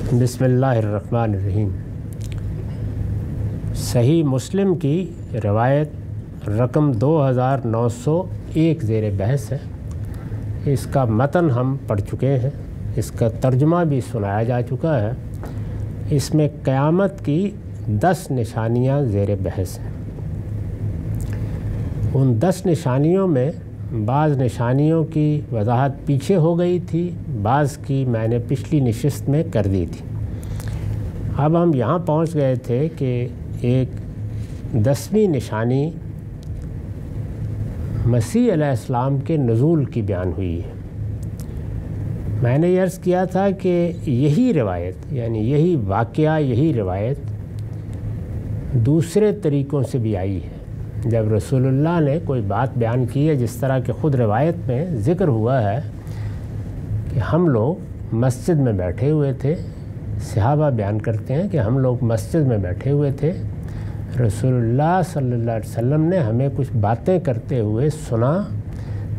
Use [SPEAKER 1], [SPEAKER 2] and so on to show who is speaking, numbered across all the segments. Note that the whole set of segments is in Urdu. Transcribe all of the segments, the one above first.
[SPEAKER 1] بسم اللہ الرحمن الرحیم۔ صحیح مسلم کی روایت رقم 2901 زیر بحث ہے۔ اس کا متن ہم پڑھ چکے ہیں، اس کا ترجمہ بھی سنایا جا چکا ہے۔ اس میں قیامت کی 10 نشانیاں زیر بحث ہیں۔ ان 10 نشانیوں میں بعض نشانیوں کی وضاحت پیچھے ہو گئی تھی، بعض کی میں نے پچھلی نشست میں کر دی تھی۔ اب ہم یہاں پہنچ گئے تھے کہ ایک 10ویں نشانی مسیح علیہ السلام کے نزول کی بیان ہوئی ہے۔ میں نے عرض کیا تھا کہ یہی روایت، یعنی یہی واقعہ، یہی روایت دوسرے طریقوں سے بھی آئی ہے۔ جب رسول اللہ نے کوئی بات بیان کی ہے، جس طرح کہ خود روایت میں ذکر ہوا ہے کہ ہم لوگ مسجد میں بیٹھے ہوئے تھے، صحابہ بیان کرتے ہیں کہ ہم لوگ مسجد میں بیٹھے ہوئے تھے، رسول اللہ صلی اللہ علیہ وسلم نے ہمیں کچھ باتیں کرتے ہوئے سنا،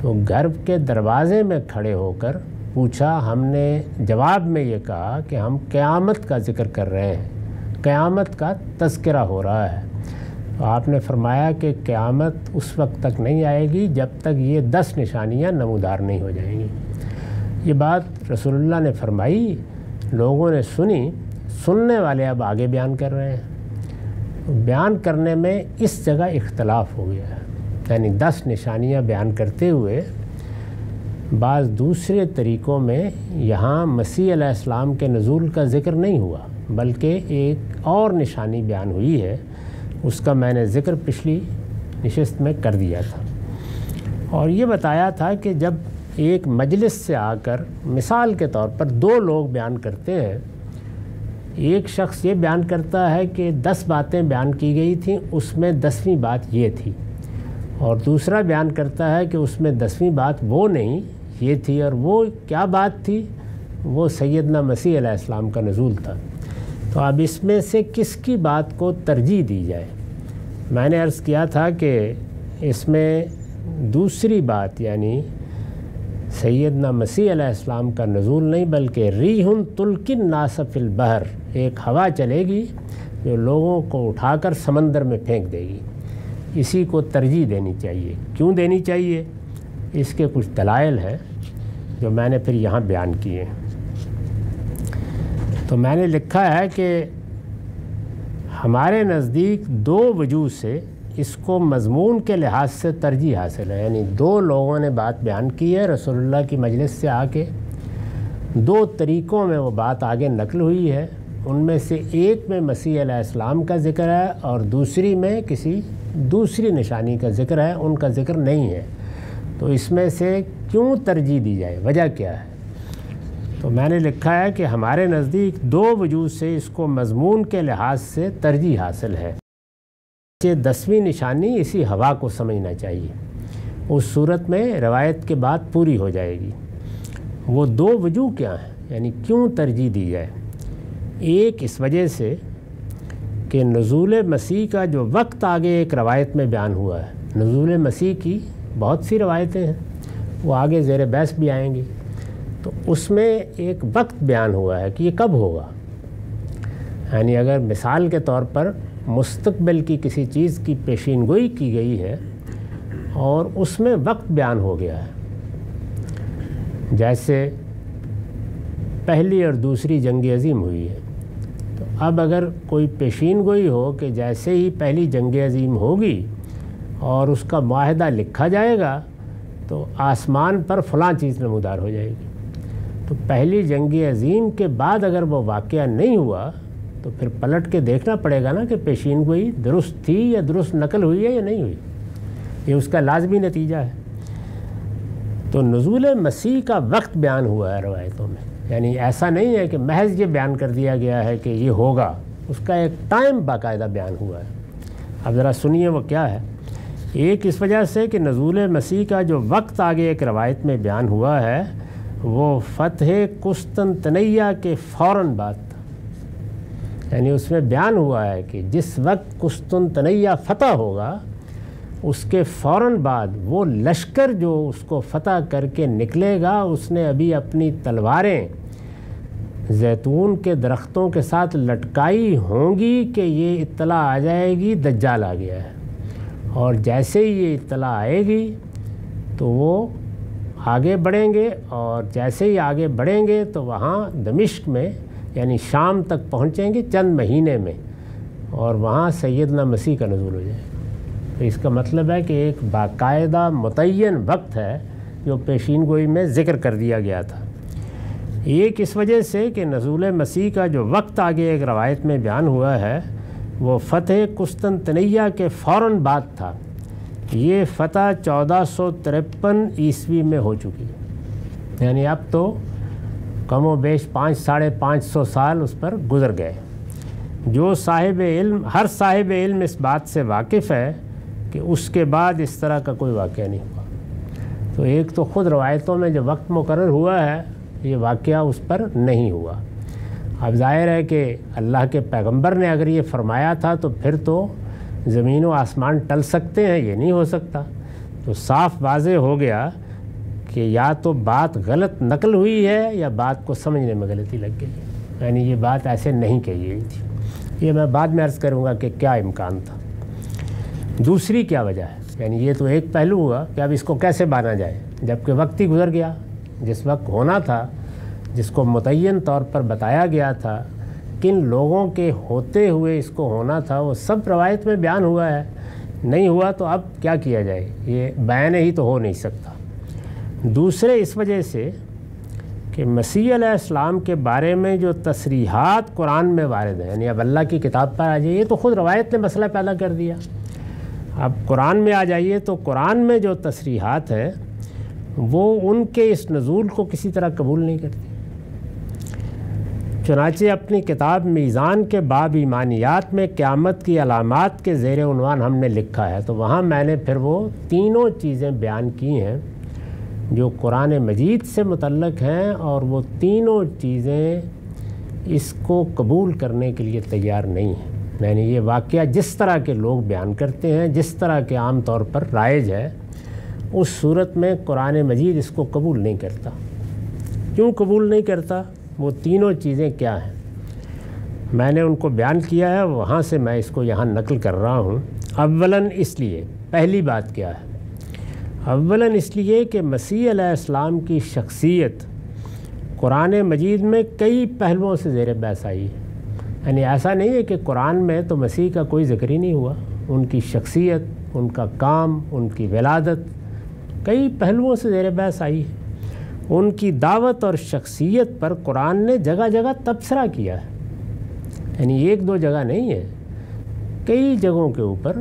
[SPEAKER 1] تو گھر کے دروازے میں کھڑے ہو کر پوچھا۔ ہم نے جواب میں یہ کہا کہ ہم قیامت کا ذکر کر رہے ہیں، قیامت کا تذکرہ ہو رہا ہے۔ تو آپ نے فرمایا کہ قیامت اس وقت تک نہیں آئے گی جب تک یہ 10 نشانیاں نمودار نہیں ہو جائیں گی۔ یہ بات رسول اللہ نے فرمائی، لوگوں نے سنی، سننے والے اب آگے بیان کر رہے ہیں۔ بیان کرنے میں اس جگہ اختلاف ہو گیا ہے، یعنی 10 نشانیاں بیان کرتے ہوئے بعض دوسرے طریقوں میں یہاں مسیح علیہ السلام کے نزول کا ذکر نہیں ہوا، بلکہ ایک اور نشانی بیان ہوئی ہے۔ اس کا میں نے ذکر پچھلی نشست میں کر دیا تھا، اور یہ بتایا تھا کہ جب ایک مجلس سے آ کر مثال کے طور پر 2 لوگ بیان کرتے ہیں، ایک شخص یہ بیان کرتا ہے کہ 10 باتیں بیان کی گئی تھیں، اس میں 10ویں بات یہ تھی، اور دوسرا بیان کرتا ہے کہ اس میں 10ویں بات وہ نہیں، یہ تھی، اور وہ کیا بات تھی؟ وہ سیدنا مسیح علیہ السلام کا نزول تھا۔ تو اب اس میں سے کس کی بات کو ترجیح دی جائے؟ میں نے عرض کیا تھا کہ اس میں دوسری بات، یعنی سیدنا مسیح علیہ السلام کا نزول نہیں، بلکہ ریح تلقی الناس فی البحر، ایک ہوا چلے گی جو لوگوں کو اٹھا کر سمندر میں پھینک دے گی، اسی کو ترجیح دینی چاہیے۔ کیوں دینی چاہیے؟ اس کے کچھ دلائل ہیں جو میں نے پھر یہاں بیان کیے ہیں۔ تو میں نے لکھا ہے کہ ہمارے نزدیک 2 وجوہ سے اس کو مضمون کے لحاظ سے ترجیح حاصل ہے، یعنی 2 لوگوں نے بات بیان کی ہے رسول اللہ کی مجلس سے آ کے، 2 طریقوں میں وہ بات آگے نقل ہوئی ہے۔ ان میں سے ایک میں مسیح علیہ السلام کا ذکر ہے اور دوسری میں کسی دوسری نشانی کا ذکر ہے، ان کا ذکر نہیں ہے۔ تو اس میں سے کیوں ترجیح دی جائے، وجہ کیا ہے؟ تو میں نے لکھا ہے کہ ہمارے نزدیک 2 وجوہ سے اس کو مضمون کے لحاظ سے ترجیح حاصل ہے۔ 10ویں نشانی اسی ہوا کو سمجھنا چاہیے، اس صورت میں روایت کے بعد پوری ہو جائے گی۔ وہ 2 وجوہ کیا ہیں، یعنی کیوں ترجیح دی جائے؟ ایک اس وجہ سے کہ نزول مسیح کا جو وقت آگے ایک روایت میں بیان ہوا ہے، نزول مسیح کی بہت سی روایتیں ہیں، وہ آگے زیر بحث بھی آئیں گی، تو اس میں ایک وقت بیان ہوا ہے کہ یہ کب ہوگا۔ یعنی اگر مثال کے طور پر مستقبل کی کسی چیز کی پیشین گوئی کی گئی ہے اور اس میں وقت بیان ہو گیا ہے، جیسے پہلی اور دوسری جنگ عظیم ہوئی ہے، تو اب اگر کوئی پیشین گوئی ہو کہ جیسے ہی پہلی جنگ عظیم ہوگی اور اس کا معاہدہ لکھا جائے گا تو آسمان پر فلاں چیز نمودار ہو جائے گی، تو پہلی جنگ عظیم کے بعد اگر وہ واقعہ نہیں ہوا تو پھر پلٹ کے دیکھنا پڑے گا نا کہ پیشین گوئی درست تھی یا درست نقل ہوئی ہے یا نہیں ہوئی، یہ اس کا لازمی نتیجہ ہے۔ تو نزول مسیح کا وقت بیان ہوا ہے روایتوں میں، یعنی ایسا نہیں ہے کہ محض یہ بیان کر دیا گیا ہے کہ یہ ہوگا، اس کا ایک ٹائم باقاعدہ بیان ہوا ہے۔ اب ذرا سنیے وہ کیا ہے۔ ایک اس وجہ سے کہ نزول مسیح کا جو وقت آگے ایک روایت میں بیان ہوا ہے وہ فتح قسطنطنیہ کے فوراً بعد تھا، یعنی اس میں بیان ہوا ہے کہ جس وقت قسطنطنیہ فتح ہوگا اس کے فوراً بعد وہ لشکر جو اس کو فتح کر کے نکلے گا، اس نے ابھی اپنی تلواریں زیتون کے درختوں کے ساتھ لٹکائی ہوں گی کہ یہ اطلاع آ جائے گی دجال آ گیا ہے، اور جیسے ہی یہ اطلاع آئے گی تو وہ آگے بڑھیں گے، اور جیسے ہی آگے بڑھیں گے تو وہاں دمشق میں یعنی شام تک پہنچیں گے چند مہینے میں، اور وہاں سیدنا مسیح کا نزول ہو جائے گا۔ تو اس کا مطلب ہے کہ ایک باقاعدہ متعین وقت ہے جو پیشین گوئی میں ذکر کر دیا گیا تھا۔ ایک اس وجہ سے کہ نزول مسیح کا جو وقت آگے ایک روایت میں بیان ہوا ہے وہ فتح قسطنطنیہ کے فوراً بعد تھا۔ یہ فتح 1453 عیسوی میں ہو چکی، یعنی اب تو کم و بیش 500-550 سال اس پر گزر گئے۔ جو صاحب علم، ہر صاحب علم اس بات سے واقف ہے کہ اس کے بعد اس طرح کا کوئی واقعہ نہیں ہوا۔ تو ایک تو خود روایتوں میں جو وقت مقرر ہوا ہے یہ واقعہ اس پر نہیں ہوا۔ اب ظاہر ہے کہ اللہ کے پیغمبر نے اگر یہ فرمایا تھا تو پھر تو زمین و آسمان ٹل سکتے ہیں، یہ نہیں ہو سکتا۔ تو صاف واضح ہو گیا کہ یا تو بات غلط نقل ہوئی ہے یا بات کو سمجھنے میں غلطی لگ گئی ہے، یعنی یہ بات ایسے نہیں کہی گئی تھی۔ یہ میں بعد میں عرض کروں گا کہ کیا امکان تھا، دوسری کیا وجہ ہے۔ یعنی یہ تو ایک پہلو ہوا کہ اب اس کو کیسے بانا جائے، جبکہ وقت ہی گزر گیا۔ جس وقت ہونا تھا، جس کو متعین طور پر بتایا گیا تھا، کن لوگوں کے ہوتے ہوئے اس کو ہونا تھا، وہ سب روایت میں بیان ہوا ہے۔ نہیں ہوا تو اب کیا کیا جائے، یہ بیان ہی تو ہو نہیں سکتا۔ دوسرے اس وجہ سے کہ مسیح علیہ السلام کے بارے میں جو تصریحات قرآن میں وارد ہیں، یعنی اب اللہ کی کتاب پر آ جائیے تو خود روایت نے مسئلہ پیدا کر دیا۔ اب قرآن میں آ جائیے تو قرآن میں جو تصریحات ہیں وہ ان کے اس نزول کو کسی طرح قبول نہیں کرتی۔ چنانچہ اپنی کتاب میزان کے باب ایمانیات میں قیامت کی علامات کے زیر عنوان ہم نے لکھا ہے، تو وہاں میں نے پھر وہ تینوں چیزیں بیان کی ہیں جو قرآن مجید سے متعلق ہیں، اور وہ تینوں چیزیں اس کو قبول کرنے کے لیے تیار نہیں ہیں۔ یعنی یہ واقعہ جس طرح کے لوگ بیان کرتے ہیں، جس طرح کے عام طور پر رائج ہے، اس صورت میں قرآن مجید اس کو قبول نہیں کرتا۔ کیوں قبول نہیں کرتا؟ وہ تینوں چیزیں کیا ہیں میں نے ان کو بیان کیا ہے، وہاں سے میں اس کو یہاں نقل کر رہا ہوں۔ اولاً اس لیے، پہلی بات کیا ہے؟ اولاً اس لیے کہ مسیح علیہ السلام کی شخصیت قرآن مجید میں کئی پہلوؤں سے زیر بحث آئی ہے۔ یعنی ایسا نہیں ہے کہ قرآن میں تو مسیح کا کوئی ذکر ہی نہیں ہوا، ان کی شخصیت، ان کا کام، ان کی ولادت کئی پہلوؤں سے زیر بحث آئی ہے۔ ان کی دعوت اور شخصیت پر قرآن نے جگہ جگہ تبصرہ کیا ہے، یعنی ایک دو جگہ نہیں ہے، کئی جگہوں کے اوپر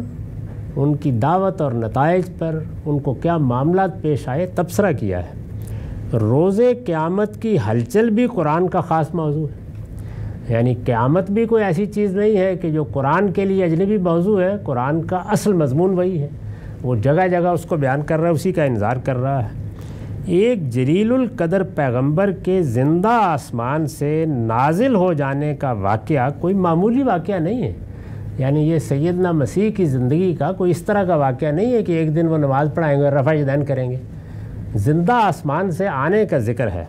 [SPEAKER 1] ان کی دعوت اور نتائج پر، ان کو کیا معاملات پیش آئے، تبصرہ کیا ہے۔ روز قیامت کی ہلچل بھی قرآن کا خاص موضوع ہے، یعنی قیامت بھی کوئی ایسی چیز نہیں ہے کہ جو قرآن کے لیے اجنبی موضوع ہے، قرآن کا اصل مضمون وہی ہے، وہ جگہ جگہ اس کو بیان کر رہا ہے، اسی کا انظار کر رہا ہے۔ ایک جلیل القدر پیغمبر کے زندہ آسمان سے نازل ہو جانے کا واقعہ کوئی معمولی واقعہ نہیں ہے، یعنی یہ سیدنا مسیح کی زندگی کا کوئی اس طرح کا واقعہ نہیں ہے کہ ایک دن وہ نماز پڑھائیں گے، رفع یدین کریں گے۔ زندہ آسمان سے آنے کا ذکر ہے،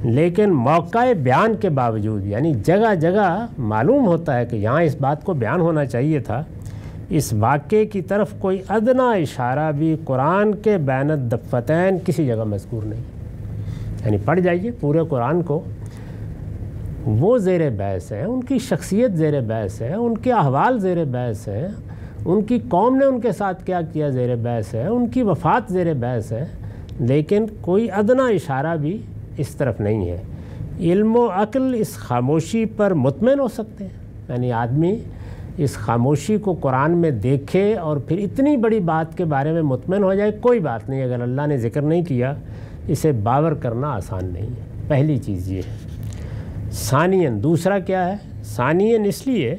[SPEAKER 1] لیکن موقع بیان کے باوجود، یعنی جگہ جگہ معلوم ہوتا ہے کہ یہاں اس بات کو بیان ہونا چاہیے تھا، اس واقعے کی طرف کوئی ادنا اشارہ بھی قرآن کے بین الدفتین کسی جگہ مذکور نہیں۔ یعنی پڑھ جائیے پورے قرآن کو، وہ زیر بحث ہیں، ان کی شخصیت زیر بحث ہے، ان کے احوال زیر بحث ہیں، ان کی قوم نے ان کے ساتھ کیا کیا زیر بحث ہے، ان کی وفات زیر بحث ہے، لیکن کوئی ادنا اشارہ بھی اس طرف نہیں ہے۔ علم و عقل اس خاموشی پر مطمئن ہو سکتے ہیں، یعنی آدمی اس خاموشی کو قرآن میں دیکھے اور پھر اتنی بڑی بات کے بارے میں مطمئن ہو جائے، کوئی بات نہیں، اگر اللہ نے ذکر نہیں کیا اسے باور کرنا آسان نہیں ہے۔ پہلی چیز یہ ہے۔ ثانیاً دوسرا کیا ہے؟ ثانیاً اس لیے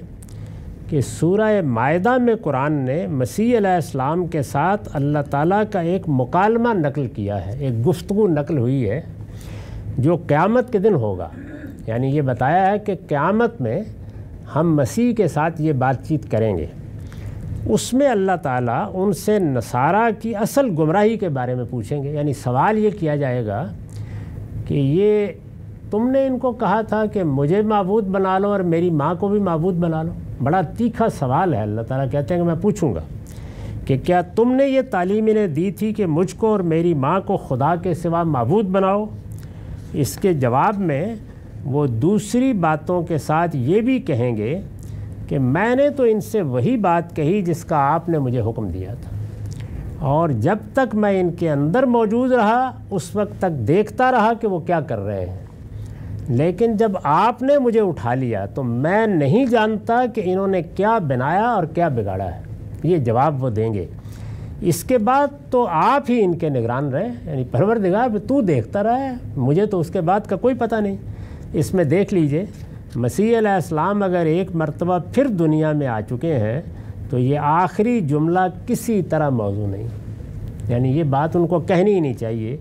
[SPEAKER 1] کہ سورہ مائدہ میں قرآن نے مسیح علیہ السلام کے ساتھ اللہ تعالیٰ کا ایک مکالمہ نقل کیا ہے، ایک گفتگو نقل ہوئی ہے جو قیامت کے دن ہوگا۔ یعنی یہ بتایا ہے کہ قیامت میں ہم مسیح کے ساتھ یہ بات چیت کریں گے۔ اس میں اللہ تعالیٰ ان سے نصارہ کی اصل گمراہی کے بارے میں پوچھیں گے، یعنی سوال یہ کیا جائے گا کہ یہ تم نے ان کو کہا تھا کہ مجھے معبود بنا لو اور میری ماں کو بھی معبود بنا لو؟ بڑا تیکھا سوال ہے۔ اللہ تعالیٰ کہتے ہیں کہ میں پوچھوں گا کہ کیا تم نے یہ تعلیم انہیں دی تھی کہ مجھ کو اور میری ماں کو خدا کے سوا معبود بناؤ؟ اس کے جواب میں وہ دوسری باتوں کے ساتھ یہ بھی کہیں گے کہ میں نے تو ان سے وہی بات کہی جس کا آپ نے مجھے حکم دیا تھا، اور جب تک میں ان کے اندر موجود رہا اس وقت تک دیکھتا رہا کہ وہ کیا کر رہے ہیں، لیکن جب آپ نے مجھے اٹھا لیا تو میں نہیں جانتا کہ انہوں نے کیا بنایا اور کیا بگاڑا ہے۔ یہ جواب وہ دیں گے۔ اس کے بعد تو آپ ہی ان کے نگران رہے، یعنی پروردگار تو دیکھتا رہا ہے، مجھے تو اس کے بعد کا کوئی پتہ نہیں۔ اس میں دیکھ لیجئے، مسیح علیہ السلام اگر ایک مرتبہ پھر دنیا میں آ چکے ہیں تو یہ آخری جملہ کسی طرح موضوع نہیں، یعنی یہ بات ان کو کہنی ہی نہیں چاہیے۔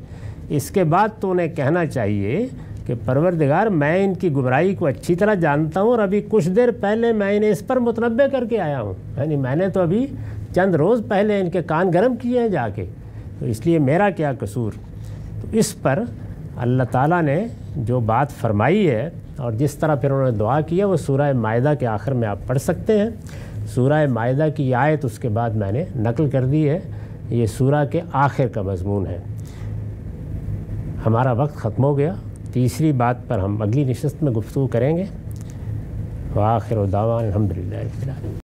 [SPEAKER 1] اس کے بعد تو انہیں کہنا چاہیے کہ پروردگار میں ان کی گمراہی کو اچھی طرح جانتا ہوں، اور ابھی کچھ دیر پہلے میں انہیں اس پر متنبع کر کے آیا ہوں، یعنی میں نے تو ابھی چند روز پہلے ان کے کان گرم کیے ہیں جا کے، تو اس لیے میرا کیا قصور۔ تو اس پر اللہ تعالیٰ نے جو بات فرمائی ہے اور جس طرح پھر انہوں نے دعا کیا وہ سورہ مائدہ کے آخر میں آپ پڑھ سکتے ہیں۔ سورہ مائدہ کی آیت اس کے بعد میں نے نقل کر دی ہے، یہ سورہ کے آخر کا مضمون ہے۔ ہمارا وقت ختم ہو گیا، تیسری بات پر ہم اگلی نشست میں گفتگو کریں گے۔ وآخر دعوانا الحمدللہ رب العالمین۔